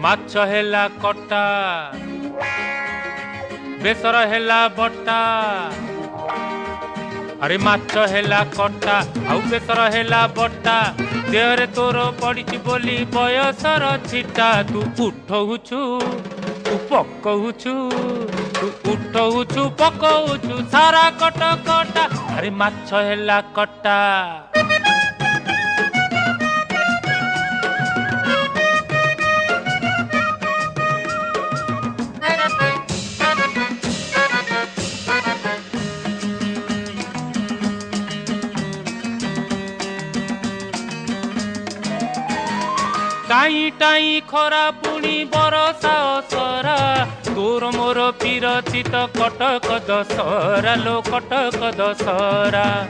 ମାଛ ହେଲା କଟା ବେସର ହେଲା ବଟା अरे माछ हेला कटा आउ बेसर हेला बटा देहरे तोर पड़ी बोली बयसर छिटा तू उठौछु तू पकौछु तू उठौछु पकौछु सारा कट कटा अरे माछ हेला कटा टाई टाई खरा पुणी बरसा असरा तोर मोर पीरती तो कटक दशहरा लो कटक दशहरा।